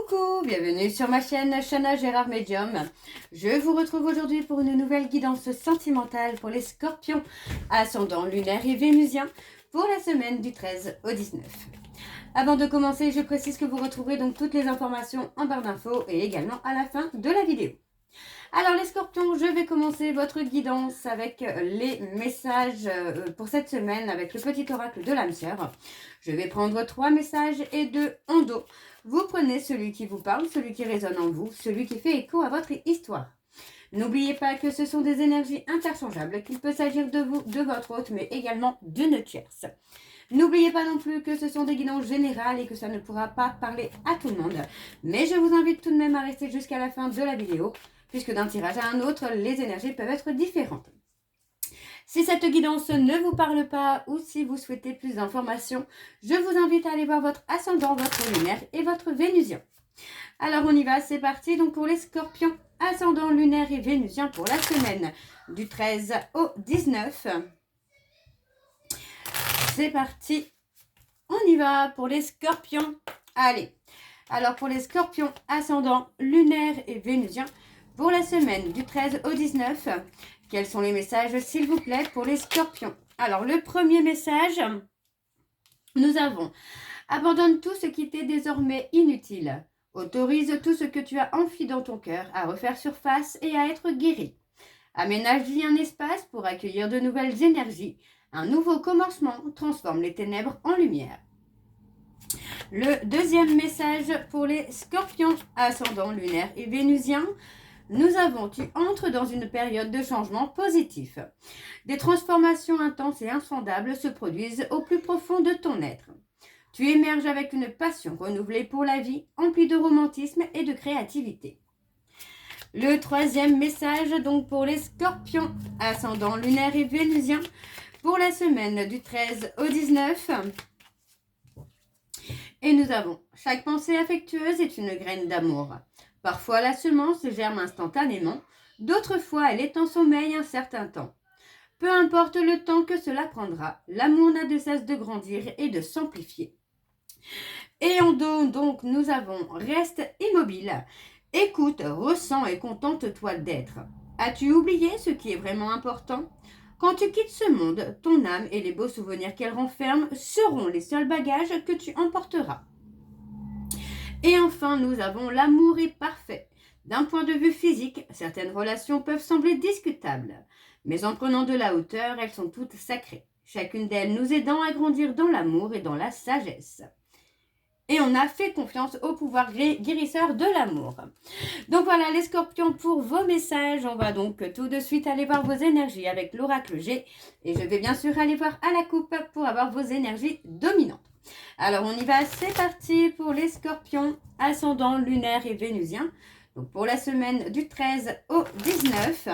Coucou, bienvenue sur ma chaîne Chana Gérard Medium. Je vous retrouve aujourd'hui pour une nouvelle guidance sentimentale pour les scorpions, ascendant lunaire et vénusien, pour la semaine du 13 au 19. Avant de commencer, je précise que vous retrouverez donc toutes les informations en barre d'infos et également à la fin de la vidéo. Alors les scorpions, je vais commencer votre guidance avec les messages pour cette semaine avec le petit oracle de l'âme sœur. Je vais prendre 3 messages et 2 en dos. Vous prenez celui qui vous parle, celui qui résonne en vous, celui qui fait écho à votre histoire. N'oubliez pas que ce sont des énergies interchangeables, qu'il peut s'agir de vous, de votre hôte, mais également d'une tierce. N'oubliez pas non plus que ce sont des guidances générales et que ça ne pourra pas parler à tout le monde. Mais je vous invite tout de même à rester jusqu'à la fin de la vidéo, puisque d'un tirage à un autre, les énergies peuvent être différentes. Si cette guidance ne vous parle pas ou si vous souhaitez plus d'informations, je vous invite à aller voir votre ascendant, votre lunaire et votre vénusien. Alors on y va, c'est parti. Donc pour les scorpions, ascendant lunaire et vénusien pour la semaine du 13 au 19. C'est parti, on y va pour les scorpions. Allez, alors pour les scorpions, ascendant lunaire et vénusien, pour la semaine du 13 au 19, quels sont les messages, s'il vous plaît, pour les scorpions? Alors, le premier message, nous avons « Abandonne tout ce qui t'est désormais inutile. Autorise tout ce que tu as enfui dans ton cœur à refaire surface et à être guéri. Aménage-y un espace pour accueillir de nouvelles énergies. Un nouveau commencement transforme les ténèbres en lumière. » Le deuxième message pour les scorpions, ascendant lunaire et vénusien, nous avons, tu entres dans une période de changement positif. Des transformations intenses et insondables se produisent au plus profond de ton être. Tu émerges avec une passion renouvelée pour la vie, emplie de romantisme et de créativité. Le troisième message, donc pour les scorpions, ascendant lunaire et vénusien, pour la semaine du 13 au 19. Et nous avons, chaque pensée affectueuse est une graine d'amour. Parfois, la semence germe instantanément, d'autres fois, elle est en sommeil un certain temps. Peu importe le temps que cela prendra, l'amour n'a de cesse de grandir et de s'amplifier. Et en dos, donc, nous avons « Reste immobile, écoute, ressens et contente-toi d'être. As-tu oublié ce qui est vraiment important ? Quand tu quittes ce monde, ton âme et les beaux souvenirs qu'elle renferme seront les seuls bagages que tu emporteras. » Et enfin, nous avons l'amour est parfait. D'un point de vue physique, certaines relations peuvent sembler discutables. Mais en prenant de la hauteur, elles sont toutes sacrées. Chacune d'elles nous aidant à grandir dans l'amour et dans la sagesse. Et on a fait confiance au pouvoir guérisseur de l'amour. Donc voilà les scorpions pour vos messages. On va donc tout de suite aller voir vos énergies avec l'oracle G. Et je vais bien sûr aller voir à la coupe pour avoir vos énergies dominantes. Alors on y va, c'est parti pour les scorpions, ascendant lunaire et vénusien. Donc pour la semaine du 13 au 19.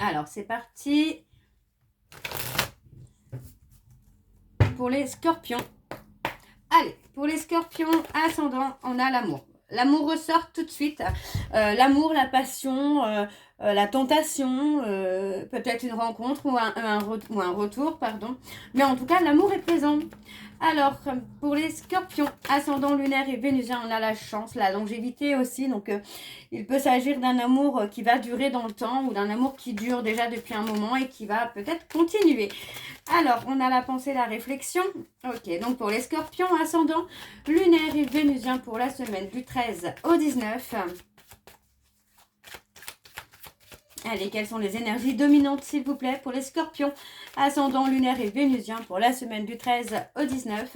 Alors c'est parti. Pour les scorpions. Allez, pour les scorpions, ascendant, on a l'amour. L'amour ressort tout de suite. L'amour, la passion, la tentation, peut-être une rencontre ou un retour, pardon. Mais en tout cas, l'amour est présent. Alors, pour les scorpions, ascendant lunaire et vénusien, on a la chance, la longévité aussi. Donc, il peut s'agir d'un amour qui va durer dans le temps ou d'un amour qui dure déjà depuis un moment et qui va peut-être continuer. Alors, on a la pensée, la réflexion. Ok, donc pour les scorpions, ascendant lunaire et vénusien pour la semaine du 13 au 19. Allez, quelles sont les énergies dominantes, s'il vous plaît, pour les scorpions, ascendant lunaire et vénusien pour la semaine du 13 au 19.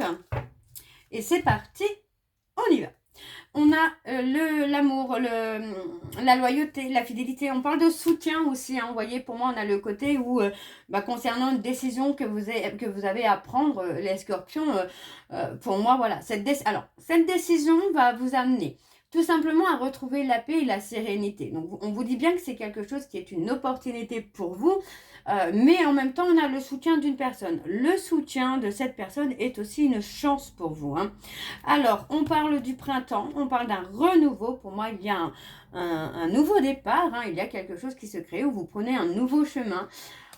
Et c'est parti, on y va. On a l'amour, la loyauté, la fidélité. On parle de soutien aussi. Hein. Vous voyez, pour moi, on a le côté où, concernant une décision que vous avez à prendre, les scorpions, pour moi, voilà. Cette décision va vous amener tout simplement à retrouver la paix et la sérénité. Donc, on vous dit bien que c'est quelque chose qui est une opportunité pour vous, mais en même temps, on a le soutien d'une personne. Le soutien de cette personne est aussi une chance pour vous. Hein. Alors, on parle du printemps, on parle d'un renouveau. Pour moi, il y a un nouveau départ. Hein. Il y a quelque chose qui se crée où vous prenez un nouveau chemin.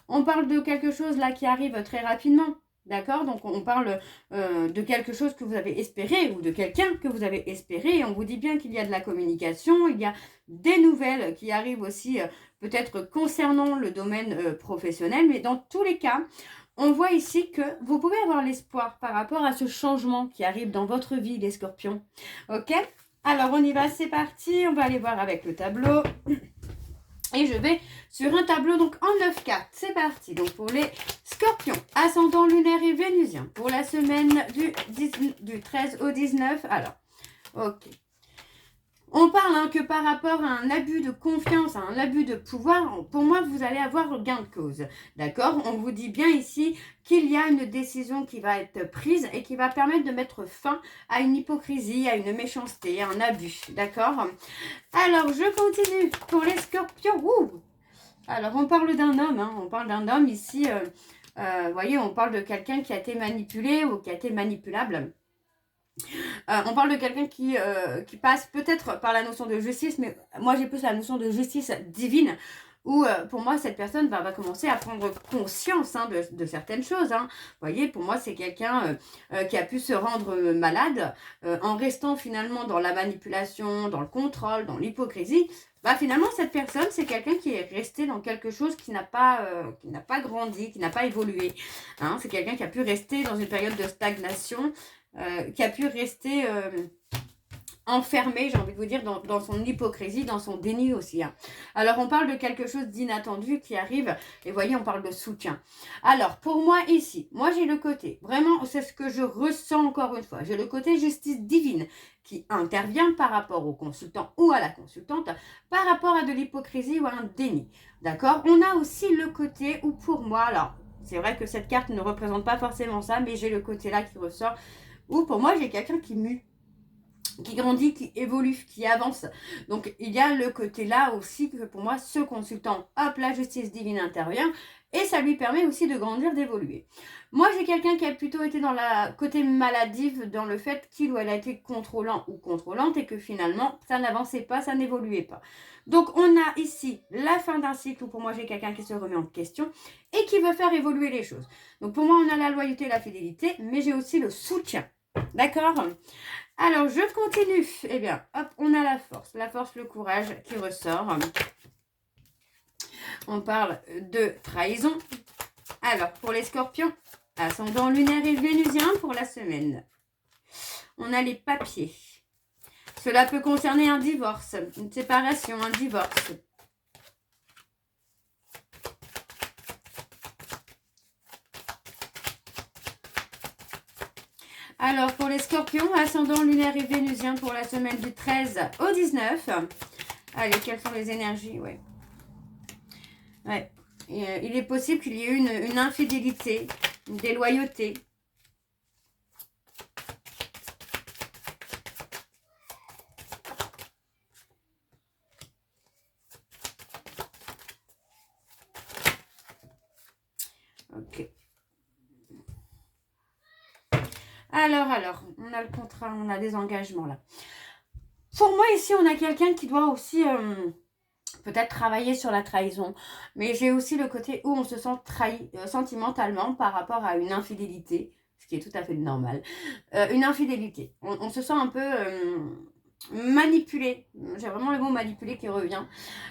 On parle de quelque chose là qui arrive très rapidement. D'accord? Donc, on parle de quelque chose que vous avez espéré ou de quelqu'un que vous avez espéré. Et on vous dit bien qu'il y a de la communication, il y a des nouvelles qui arrivent aussi peut-être concernant le domaine professionnel. Mais dans tous les cas, on voit ici que vous pouvez avoir l'espoir par rapport à ce changement qui arrive dans votre vie, les scorpions. Ok? Alors, on y va, c'est parti. On va aller voir avec le tableau. Et je vais sur un tableau donc en 9 cartes. C'est parti. Donc pour les scorpions, ascendant lunaire et vénusien, pour la semaine du 13 au 19. Alors, ok. On parle que par rapport à un abus de confiance, à un abus de pouvoir, pour moi, vous allez avoir gain de cause. D'accord? On vous dit bien ici qu'il y a une décision qui va être prise et qui va permettre de mettre fin à une hypocrisie, à une méchanceté, à un abus. D'accord? Alors, je continue pour les scorpions. Ouh! Alors, on parle d'un homme. On parle d'un homme ici. Vous voyez, on parle de quelqu'un qui a été manipulé ou qui a été manipulable. On parle de quelqu'un qui passe peut-être par la notion de justice, mais moi j'ai plus la notion de justice divine, où pour moi cette personne va commencer à prendre conscience de certaines choses. Vous voyez, pour moi c'est quelqu'un qui a pu se rendre malade en restant finalement dans la manipulation, dans le contrôle, dans l'hypocrisie. Finalement cette personne c'est quelqu'un qui est resté dans quelque chose qui n'a pas grandi, qui n'a pas évolué. C'est quelqu'un qui a pu rester dans une période de stagnation, qui a pu rester enfermé, j'ai envie de vous dire, dans son hypocrisie, dans son déni aussi. Alors, on parle de quelque chose d'inattendu qui arrive, et voyez, on parle de soutien. Alors, pour moi, ici, moi, j'ai le côté, vraiment, c'est ce que je ressens encore une fois, j'ai le côté justice divine qui intervient par rapport au consultant ou à la consultante, par rapport à de l'hypocrisie ou à un déni. D'accord? On a aussi le côté où, pour moi, alors, c'est vrai que cette carte ne représente pas forcément ça, mais j'ai le côté là qui ressort, où pour moi, j'ai quelqu'un qui mue, qui grandit, qui évolue, qui avance. Donc, il y a le côté là aussi que pour moi, ce consultant, hop, la justice divine intervient et ça lui permet aussi de grandir, d'évoluer. Moi, j'ai quelqu'un qui a plutôt été dans la côté maladive, dans le fait qu'il ou elle a été contrôlant ou contrôlante et que finalement, ça n'avançait pas, ça n'évoluait pas. Donc, on a ici la fin d'un cycle où pour moi, j'ai quelqu'un qui se remet en question et qui veut faire évoluer les choses. Donc, pour moi, on a la loyauté, la fidélité, mais j'ai aussi le soutien. D'accord? Alors, je continue. Eh bien, hop, on a la force, le courage qui ressort. On parle de trahison. Alors, pour les scorpions, ascendant lunaire et vénusien pour la semaine. On a les papiers. Cela peut concerner un divorce, une séparation, un divorce. Alors, pour les scorpions, ascendant lunaire et vénusien pour la semaine du 13 au 19. Allez, quelles sont les énergies? Ouais. Il est possible qu'il y ait une infidélité, une déloyauté. Ok. Alors, on a le contrat, on a des engagements là. Pour moi, ici, on a quelqu'un qui doit aussi peut-être travailler sur la trahison. Mais j'ai aussi le côté où on se sent trahi sentimentalement par rapport à une infidélité, ce qui est tout à fait normal. Une infidélité. On se sent un peu manipulé. J'ai vraiment le mot manipulé qui revient.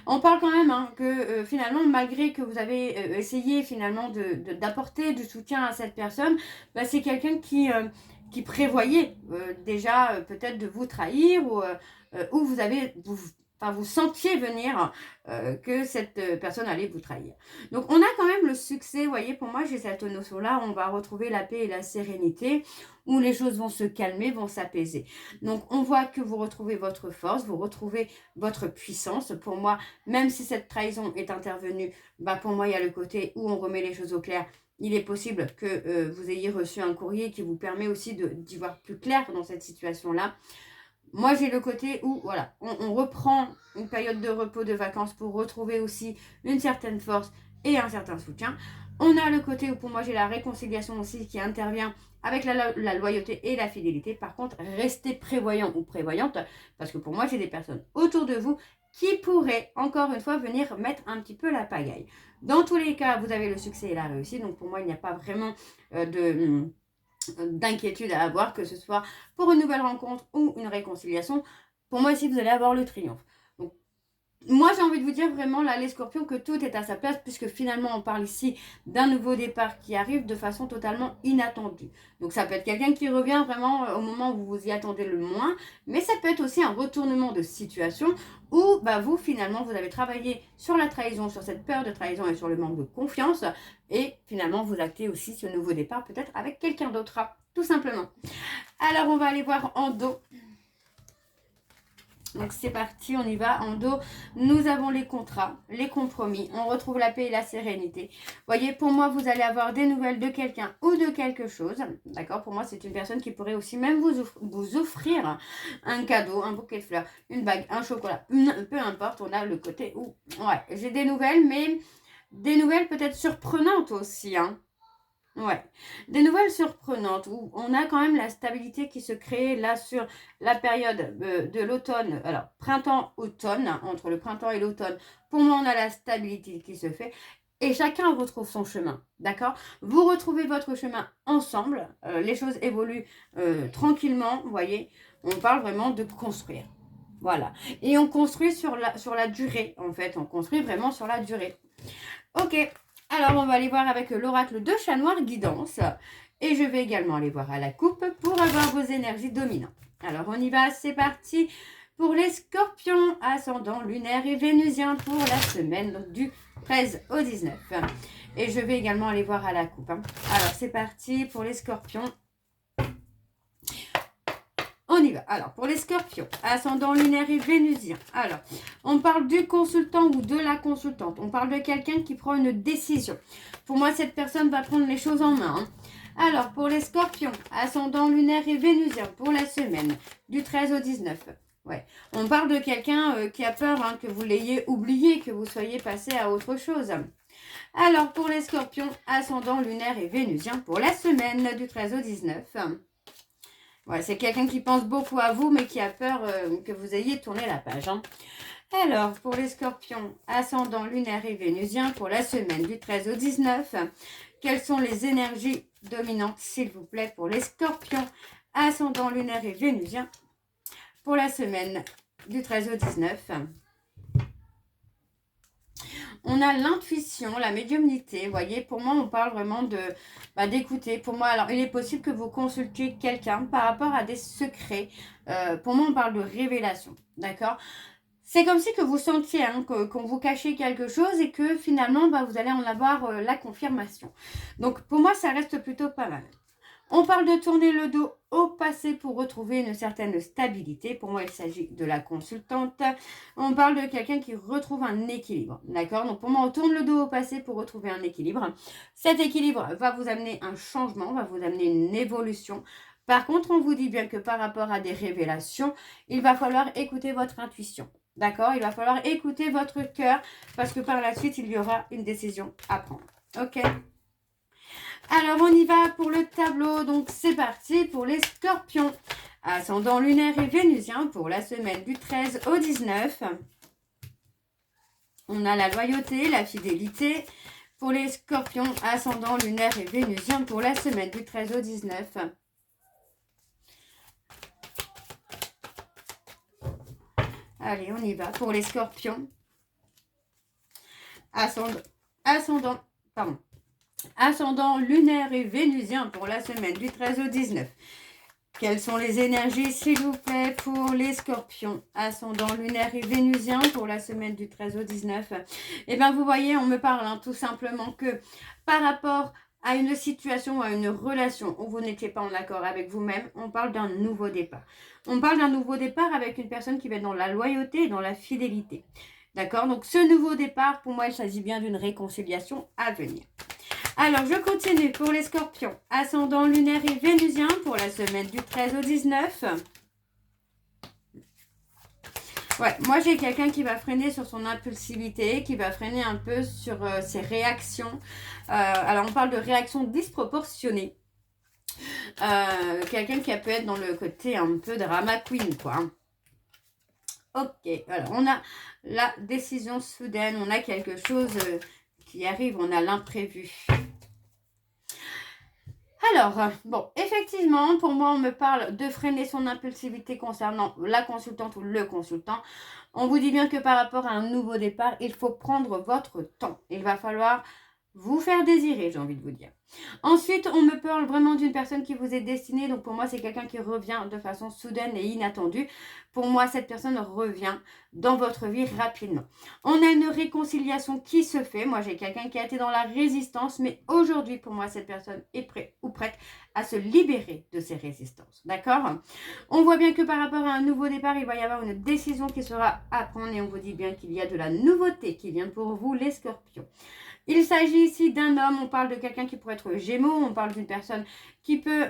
On parle quand même que finalement, malgré que vous avez essayé finalement d'apporter du soutien à cette personne, c'est quelqu'un qui prévoyait déjà peut-être de vous trahir ou vous sentiez venir que cette personne allait vous trahir. Donc, on a quand même le succès. Vous voyez, pour moi, j'ai cette notion-là. On va retrouver la paix et la sérénité, où les choses vont se calmer, vont s'apaiser. Donc, on voit que vous retrouvez votre force, vous retrouvez votre puissance. Pour moi, même si cette trahison est intervenue, pour moi, il y a le côté où on remet les choses au clair. Il est possible que vous ayez reçu un courrier qui vous permet aussi d'y voir plus clair dans cette situation-là. Moi, j'ai le côté où, voilà, on reprend une période de repos, de vacances pour retrouver aussi une certaine force et un certain soutien. On a le côté où, pour moi, j'ai la réconciliation aussi qui intervient avec la loyauté et la fidélité. Par contre, restez prévoyant ou prévoyante parce que pour moi, j'ai des personnes autour de vous qui pourrait, encore une fois, venir mettre un petit peu la pagaille. Dans tous les cas, vous avez le succès et la réussite. Donc, pour moi, il n'y a pas vraiment d'inquiétude à avoir, que ce soit pour une nouvelle rencontre ou une réconciliation. Pour moi, ici, vous allez avoir le triomphe. Donc, moi, j'ai envie de vous dire vraiment, là, les scorpions, que tout est à sa place, puisque finalement, on parle ici d'un nouveau départ qui arrive de façon totalement inattendue. Donc, ça peut être quelqu'un qui revient vraiment au moment où vous vous y attendez le moins, mais ça peut être aussi un retournement de situation où, bah, vous, finalement, vous avez travaillé sur la trahison, sur cette peur de trahison et sur le manque de confiance, et finalement, vous actez aussi ce nouveau départ, peut-être avec quelqu'un d'autre, tout simplement. Alors, on va aller voir en dos. Donc c'est parti, on y va. En dos, nous avons les contrats, les compromis. On retrouve la paix et la sérénité. Vous voyez, pour moi, vous allez avoir des nouvelles de quelqu'un ou de quelque chose. D'accord? Pour moi, c'est une personne qui pourrait aussi même vous offrir un cadeau, un bouquet de fleurs, une bague, un chocolat. Peu importe, on a le côté où... Ouais, j'ai des nouvelles, mais des nouvelles peut-être surprenantes aussi, hein. Ouais, des nouvelles surprenantes où on a quand même la stabilité qui se crée là sur la période de l'automne, alors printemps-automne, entre le printemps et l'automne. Pour moi, on a la stabilité qui se fait et chacun retrouve son chemin, d'accord? Vous retrouvez votre chemin ensemble, les choses évoluent tranquillement, vous voyez, on parle vraiment de construire. Voilà, et on construit sur la durée, en fait, on construit vraiment sur la durée. Ok. Alors, on va aller voir avec l'oracle de chat noir guidance. Et je vais également aller voir à la coupe pour avoir vos énergies dominantes. Alors, on y va, c'est parti pour les scorpions, ascendant lunaire et vénusien pour la semaine donc du 13 au 19. Et je vais également aller voir à la coupe. Alors, c'est parti pour les scorpions. On y va. Alors, pour les scorpions, ascendant lunaire et vénusien. Alors, on parle du consultant ou de la consultante. On parle de quelqu'un qui prend une décision. Pour moi, cette personne va prendre les choses en main. Alors, pour les scorpions, ascendant lunaire et vénusien pour la semaine du 13 au 19. Ouais. On parle de quelqu'un qui a peur que vous l'ayez oublié, que vous soyez passé à autre chose. Alors, pour les scorpions, ascendant lunaire et vénusien pour la semaine du 13 au 19. Ouais, c'est quelqu'un qui pense beaucoup à vous, mais qui a peur que vous ayez tourné la page. Alors, pour les scorpions, ascendant lunaire et vénusien pour la semaine du 13 au 19, quelles sont les énergies dominantes, s'il vous plaît, pour les scorpions, ascendant lunaire et vénusien pour la semaine du 13 au 19? On a l'intuition, la médiumnité. Vous voyez, pour moi, on parle vraiment d'écouter. Pour moi, alors, il est possible que vous consultiez quelqu'un par rapport à des secrets. Pour moi, on parle de révélation. D'accord? C'est comme si que vous sentiez qu'on vous cachait quelque chose et que finalement, vous allez en avoir la confirmation. Donc, pour moi, ça reste plutôt pas mal. On parle de tourner le dos au passé pour retrouver une certaine stabilité. Pour moi, il s'agit de la consultante. On parle de quelqu'un qui retrouve un équilibre. D'accord? Donc, pour moi, on tourne le dos au passé pour retrouver un équilibre. Cet équilibre va vous amener un changement, va vous amener une évolution. Par contre, on vous dit bien que par rapport à des révélations, il va falloir écouter votre intuition. D'accord? Il va falloir écouter votre cœur parce que par la suite, il y aura une décision à prendre. Ok? Alors, on y va pour le tableau. Donc, c'est parti pour les scorpions. Ascendant lunaire et vénusien pour la semaine du 13 au 19. On a la loyauté, la fidélité. Pour les scorpions, ascendant lunaire et vénusien pour la semaine du 13 au 19. Allez, on y va pour les scorpions. Ascendant lunaire et vénusien pour la semaine du 13 au 19. Quelles sont les énergies, s'il vous plaît, pour les scorpions, ascendant lunaire et vénusien pour la semaine du 13 au 19? Eh bien, vous voyez, on me parle tout simplement que par rapport à une situation ou à une relation où vous n'étiez pas en accord avec vous-même, on parle d'un nouveau départ. On parle d'un nouveau départ avec une personne qui va être dans la loyauté et dans la fidélité. D'accord? Donc, ce nouveau départ, pour moi, il s'agit bien d'une réconciliation à venir. Alors, je continue pour les scorpions. Ascendant lunaire et vénusien pour la semaine du 13 au 19. Ouais, moi, j'ai quelqu'un qui va freiner sur son impulsivité, qui va freiner un peu sur ses réactions. Alors, on parle de réactions disproportionnées. Quelqu'un qui peut être dans le côté un peu drama queen, quoi. Ok, alors on a la décision soudaine, on a quelque chose qui arrive, on a l'imprévu. Alors, bon, effectivement, pour moi, on me parle de freiner son impulsivité concernant la consultante ou le consultant. On vous dit bien que par rapport à un nouveau départ, il faut prendre votre temps. Il va falloir vous faire désirer, j'ai envie de vous dire. Ensuite, on me parle vraiment d'une personne qui vous est destinée. Donc, pour moi, c'est quelqu'un qui revient de façon soudaine et inattendue. Pour moi, cette personne revient dans votre vie rapidement. On a une réconciliation qui se fait. Moi, j'ai quelqu'un qui a été dans la résistance. Mais aujourd'hui, pour moi, cette personne est prête ou prête à se libérer de ses résistances. D'accord? On voit bien que par rapport à un nouveau départ, il va y avoir une décision qui sera à prendre. Et on vous dit bien qu'il y a de la nouveauté qui vient pour vous, les scorpions. Il s'agit ici d'un homme, on parle de quelqu'un qui pourrait être Gémeaux, on parle d'une personne qui peut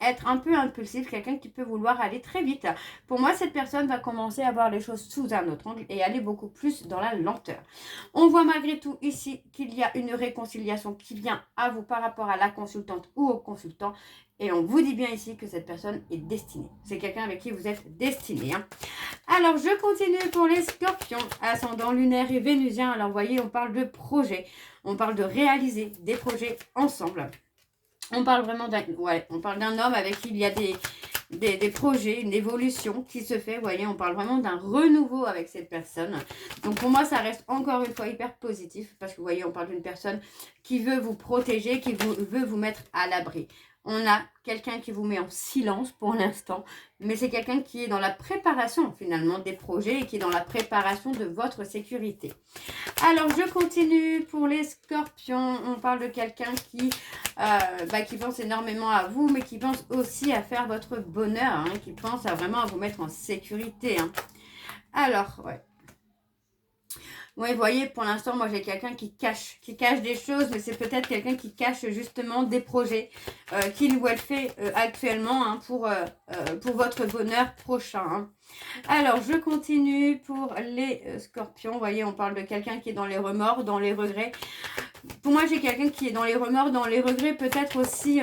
être un peu impulsive, quelqu'un qui peut vouloir aller très vite. Pour moi, cette personne va commencer à voir les choses sous un autre angle et aller beaucoup plus dans la lenteur. On voit malgré tout ici qu'il y a une réconciliation qui vient à vous par rapport à la consultante ou au consultant. Et on vous dit bien ici que cette personne est destinée. C'est quelqu'un avec qui vous êtes destiné. Hein. Alors, je continue pour les scorpions, ascendant lunaire et vénusien. Alors, vous voyez, on parle de projet. On parle de réaliser des projets ensemble. On parle vraiment d'un homme avec qui il y a des projets, une évolution qui se fait. Vous voyez, on parle vraiment d'un renouveau avec cette personne. Donc, pour moi, ça reste encore une fois hyper positif. Parce que, vous voyez, on parle d'une personne qui veut vous protéger, qui veut vous mettre à l'abri. On a quelqu'un qui vous met en silence pour l'instant, mais c'est quelqu'un qui est dans la préparation finalement des projets et qui est dans la préparation de votre sécurité. Alors, je continue pour les scorpions. On parle de quelqu'un qui pense énormément à vous, mais qui pense aussi à faire votre bonheur, hein, qui pense vraiment à vous mettre en sécurité. Hein. Alors, ouais. Oui, vous voyez, pour l'instant, moi, j'ai quelqu'un qui cache des choses, mais c'est peut-être quelqu'un qui cache justement des projets qu'il ou elle fait actuellement hein, pour votre bonheur prochain. Hein. Alors, je continue pour les scorpions. Vous voyez, on parle de quelqu'un qui est dans les remords, dans les regrets. Pour moi, j'ai quelqu'un qui est dans les remords, dans les regrets, peut-être aussi...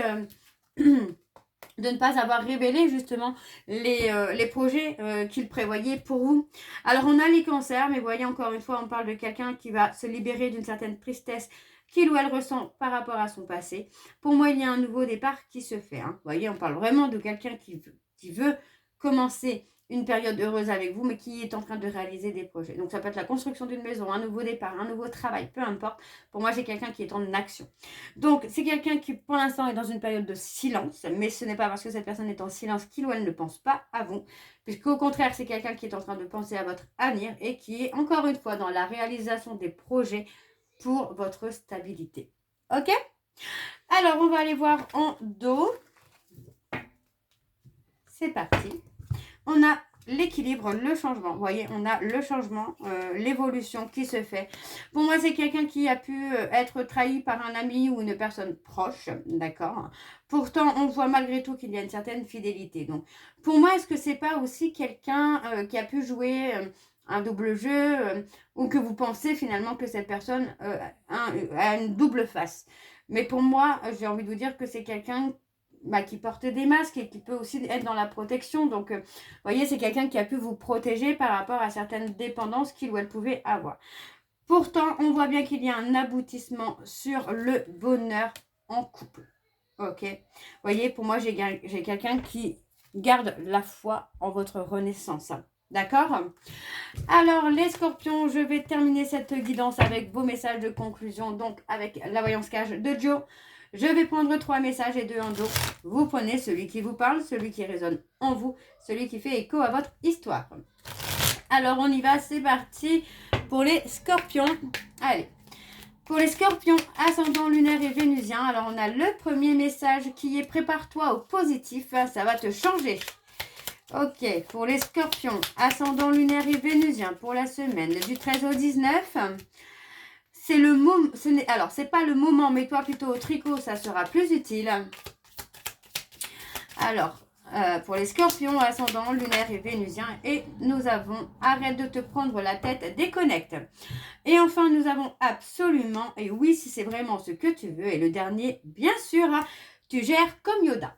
de ne pas avoir révélé justement les projets qu'il prévoyait pour vous. Alors, on a les cancers, mais vous voyez, encore une fois, on parle de quelqu'un qui va se libérer d'une certaine tristesse qu'il ou elle ressent par rapport à son passé. Pour moi, il y a un nouveau départ qui se fait. Hein. Vous voyez, on parle vraiment de quelqu'un qui veut commencer une période heureuse avec vous, mais qui est en train de réaliser des projets. Donc, ça peut être la construction d'une maison, un nouveau départ, un nouveau travail, peu importe. Pour moi, j'ai quelqu'un qui est en action. Donc, c'est quelqu'un qui, pour l'instant, est dans une période de silence, mais ce n'est pas parce que cette personne est en silence qu'il ou elle ne pense pas à vous, puisqu'au contraire, c'est quelqu'un qui est en train de penser à votre avenir et qui est, encore une fois, dans la réalisation des projets pour votre stabilité. Ok ? Alors, on va aller voir en dos. C'est parti. On a l'équilibre, le changement. Vous voyez, on a le changement, l'évolution qui se fait. Pour moi, c'est quelqu'un qui a pu être trahi par un ami ou une personne proche, d'accord. Pourtant, on voit malgré tout qu'il y a une certaine fidélité. Donc, pour moi, est-ce que c'est pas aussi quelqu'un qui a pu jouer un double jeu ou que vous pensez finalement que cette personne a une double face? Mais pour moi, j'ai envie de vous dire que c'est quelqu'un qui porte des masques et qui peut aussi être dans la protection. Donc, vous voyez, c'est quelqu'un qui a pu vous protéger par rapport à certaines dépendances qu'il ou elle pouvait avoir. Pourtant, on voit bien qu'il y a un aboutissement sur le bonheur en couple. Ok. Vous voyez, pour moi, j'ai quelqu'un qui garde la foi en votre renaissance. D'accord? Alors, les scorpions, je vais terminer cette guidance avec vos messages de conclusion, donc avec la voyance cage de Joe. Je vais prendre 3 messages et 2 en dos. Vous prenez celui qui vous parle, celui qui résonne en vous, celui qui fait écho à votre histoire. Alors, on y va, c'est parti pour les scorpions. Allez, pour les scorpions, ascendant lunaire et vénusien. Alors, on a le premier message qui est « Prépare-toi au positif, ça va te changer ». Ok, pour les scorpions, ascendant lunaire et vénusien pour la semaine du 13 au 19. C'est le moment, alors c'est pas le moment, mets-toi plutôt au tricot, ça sera plus utile. Alors, pour les scorpions, ascendant lunaire et vénusien, et nous avons arrête de te prendre la tête, déconnecte. Et enfin, nous avons absolument, et oui, si c'est vraiment ce que tu veux, et le dernier, bien sûr, tu gères comme Yoda.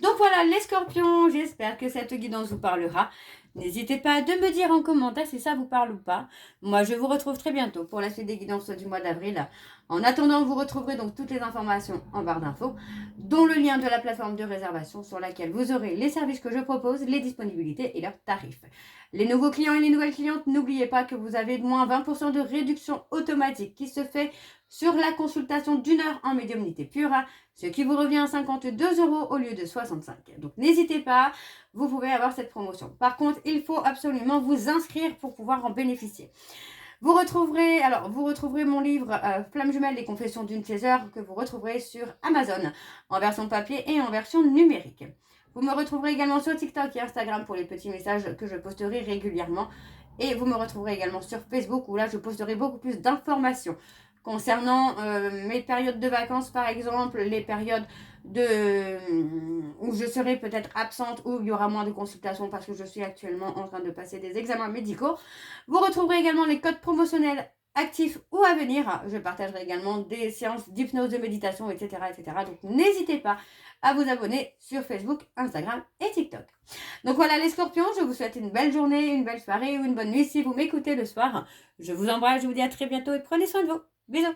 Donc voilà les scorpions, j'espère que cette guidance vous parlera. N'hésitez pas de me dire en commentaire si ça vous parle ou pas. Moi, je vous retrouve très bientôt pour la suite des guidances du mois d'avril. En attendant, vous retrouverez donc toutes les informations en barre d'infos, dont le lien de la plateforme de réservation sur laquelle vous aurez les services que je propose, les disponibilités et leurs tarifs. Les nouveaux clients et les nouvelles clientes, n'oubliez pas que vous avez moins 20% de réduction automatique qui se fait sur la consultation d'1 heure en médiumnité pure, ce qui vous revient à 52 € au lieu de 65. Donc n'hésitez pas, vous pouvez avoir cette promotion. Par contre, il faut absolument vous inscrire pour pouvoir en bénéficier. Vous retrouverez mon livre Flamme jumelle, les confessions d'une chaser que vous retrouverez sur Amazon en version papier et en version numérique. Vous me retrouverez également sur TikTok et Instagram pour les petits messages que je posterai régulièrement. Et vous me retrouverez également sur Facebook où là je posterai beaucoup plus d'informations concernant mes périodes de vacances par exemple, les périodes où je serai peut-être absente, où il y aura moins de consultations parce que je suis actuellement en train de passer des examens médicaux. Vous retrouverez également les codes promotionnels actifs ou à venir. Je partagerai également des séances d'hypnose, de méditation, etc., etc. Donc n'hésitez pas à vous abonner sur Facebook, Instagram et TikTok. Donc voilà les scorpions, je vous souhaite une belle journée, une belle soirée ou une bonne nuit si vous m'écoutez le soir. Je vous embrasse, je vous dis à très bientôt et prenez soin de vous. Bisous.